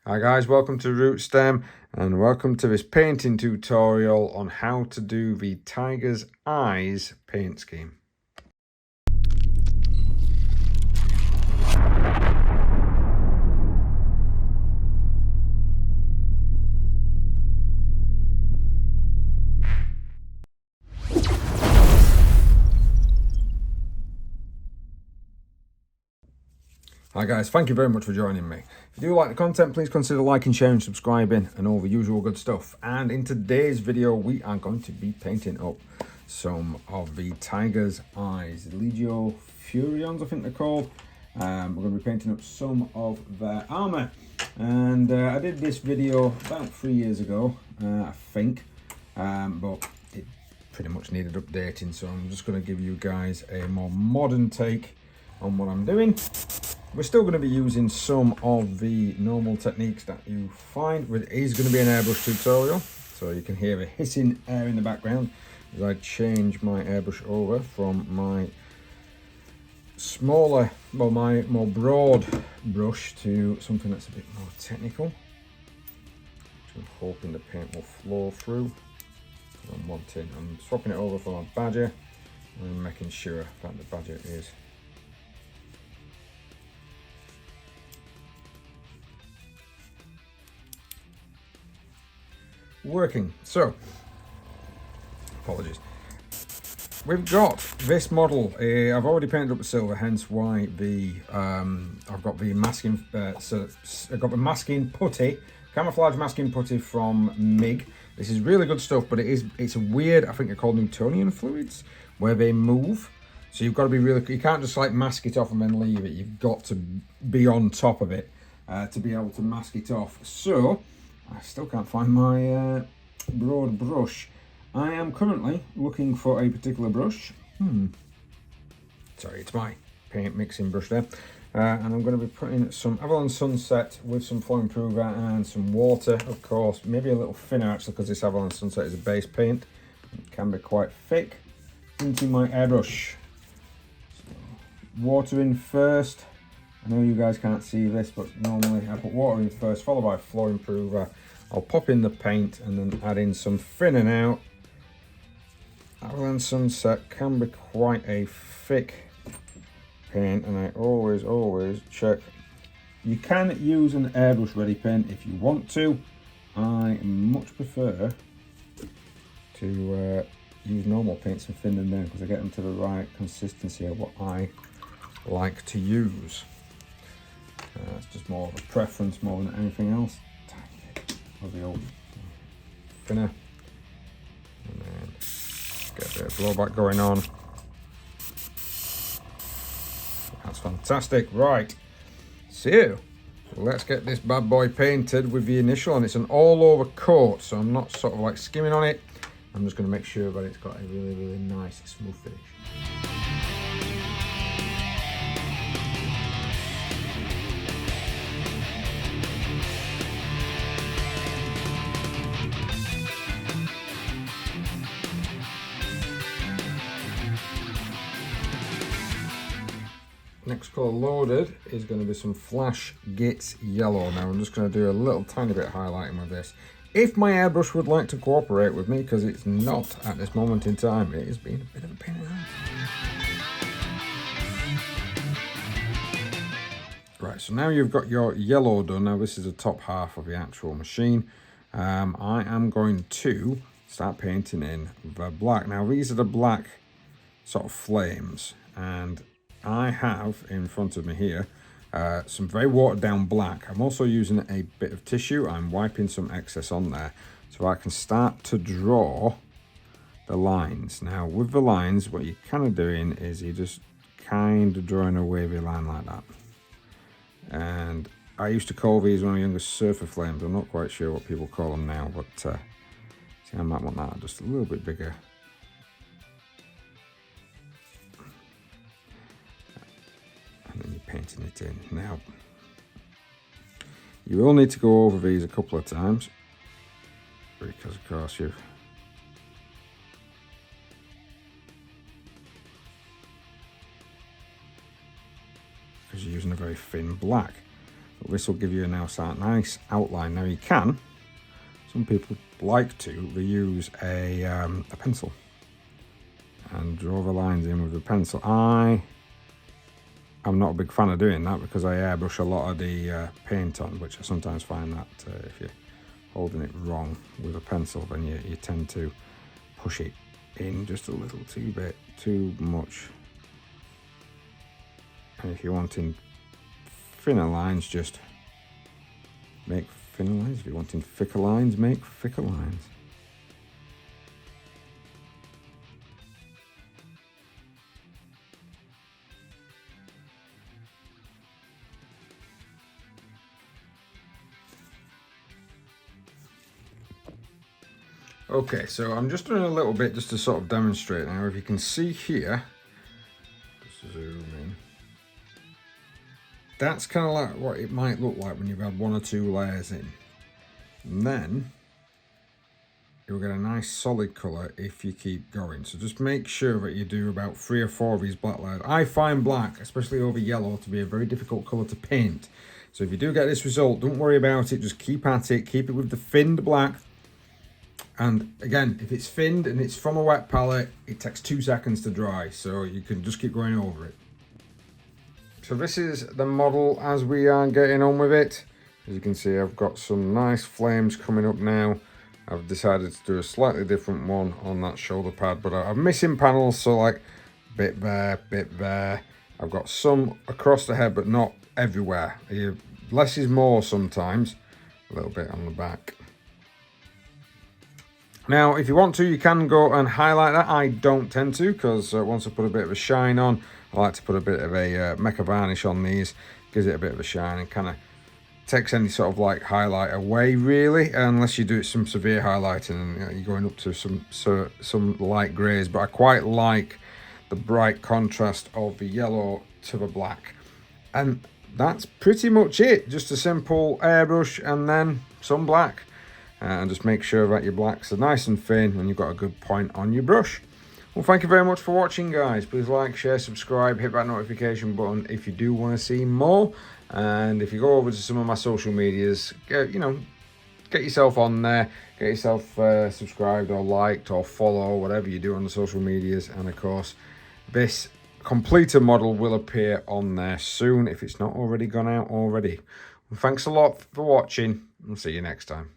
Hi guys, welcome to Rootstem and welcome to this painting tutorial on how to do the Tiger's Eyes paint scheme. Hi guys, thank you very much for joining me. If you do like the content, please consider liking, sharing, subscribing and all the usual good stuff. And in today's video, we are going to be painting up some of the Tiger's Eyes, Legio Fureans, I think they're called. We're going to be painting up some of their armour. And I did this video about 3 years ago, I think, but it pretty much needed updating. So I'm just going to give you guys a more modern take on what I'm doing. We're still going to be using some of the normal techniques that you find. It is going to be an airbrush tutorial, so you can hear a hissing air in the background as I change my airbrush over from my smaller, well, my more broad brush to something that's a bit more technical. I'm hoping the paint will flow through. I'm swapping it over for my badger and making sure that the badger is working. So, apologies. We've got this model. I've already painted up the silver, hence why the I've got the masking. So I've got the masking putty, camouflage masking putty from MIG. This is really good stuff, but it's a weird. I think they're called Newtonian fluids, where they move. So you've got to be really. You can't just like mask it off and then leave it. You've got to be on top of it to be able to mask it off. So I still can't find my broad brush. I am currently looking for a particular brush. Sorry, it's my paint mixing brush there. And I'm going to be putting some Avalon Sunset with some flow improver and some water, of course. Maybe a little thinner actually, because this Avalon Sunset is a base paint. It can be quite thick. Into my airbrush. So, water in first. I know you guys can't see this, but normally I put water in first, followed by flow improver. I'll pop in the paint and then add in some thinner now. Avalon Sunset can be quite a thick paint, and I always check. You can use an airbrush ready paint if you want to. I much prefer to use normal paints and thin them down because I get them to the right consistency of what I like to use. It's just more of a preference more than anything else. Of the old thinner, and then get a bit of blowback going on. That's fantastic. Right, so let's get this bad boy painted with the initial, and it's an all over coat, so I'm not sort of like skimming on it. I'm just going to make sure that it's got a really nice smooth finish. Next colour loaded is going to be some Flash Gates Yellow. Now I'm just going to do a little tiny bit of highlighting with this. If my airbrush would like to cooperate with me, because it's not at this moment in time, it has been a bit of a pain in the ass. Right, so now you've got your yellow done. Now this is the top half of the actual machine. I am going to start painting in the black. Now these are the black sort of flames, and I have in front of me here some very watered down black. I'm also using a bit of tissue. I'm wiping some excess on there so I can start to draw the lines. Now with the lines, what you're kind of doing is you're just kind of drawing a wavy line like that. And I used to call these when I was younger surfer flames. I'm not quite sure what people call them now, but see, I might want that just a little bit bigger. And then you're painting it in. Now, you will need to go over these a couple of times because, of course, because you're using a very thin black. But this will give you a nice outline. Now you can, some people like to reuse a pencil and draw the lines in with a pencil. I'm not a big fan of doing that because I airbrush a lot of the paint on, which I sometimes find that if you're holding it wrong with a pencil, then you tend to push it in just a little too much. And if you're wanting thinner lines, just make thinner lines. If you're wanting thicker lines, make thicker lines. Okay, so I'm just doing a little bit just to sort of demonstrate now. If you can see here, just zoom in. That's kind of like what it might look like when you've had 1 or 2 layers in. And then you'll get a nice solid colour if you keep going. So just make sure that you do about 3 or 4 of these black layers. I find black, especially over yellow, to be a very difficult colour to paint. So if you do get this result, don't worry about it. Just keep at it. Keep it with the thinned black. And again, if it's thinned and it's from a wet palette, it takes 2 seconds to dry. So you can just keep going over it. So this is the model as we are getting on with it. As you can see, I've got some nice flames coming up now. I've decided to do a slightly different one on that shoulder pad, but I'm missing panels, so like bit there. I've got some across the head, but not everywhere. Less is more sometimes. A little bit on the back. Now, if you want to, you can go and highlight that. I don't tend to, because once I put a bit of a shine on, I like to put a bit of a mecha varnish on these. Gives it a bit of a shine and kind of takes any sort of like highlight away, really, unless you do some severe highlighting and you're going up to some light greys. But I quite like the bright contrast of the yellow to the black. And that's pretty much it. Just a simple airbrush and then some black. And just make sure that your blacks are nice and thin and you've got a good point on your brush. Well, thank you very much for watching, guys. Please like, share, subscribe, hit that notification button if you do want to see more. And if you go over to some of my social medias, get yourself on there, get yourself subscribed or liked or follow, whatever you do on the social medias. And of course, this completed model will appear on there soon if it's not already gone out already. Well, thanks a lot for watching. I'll see you next time.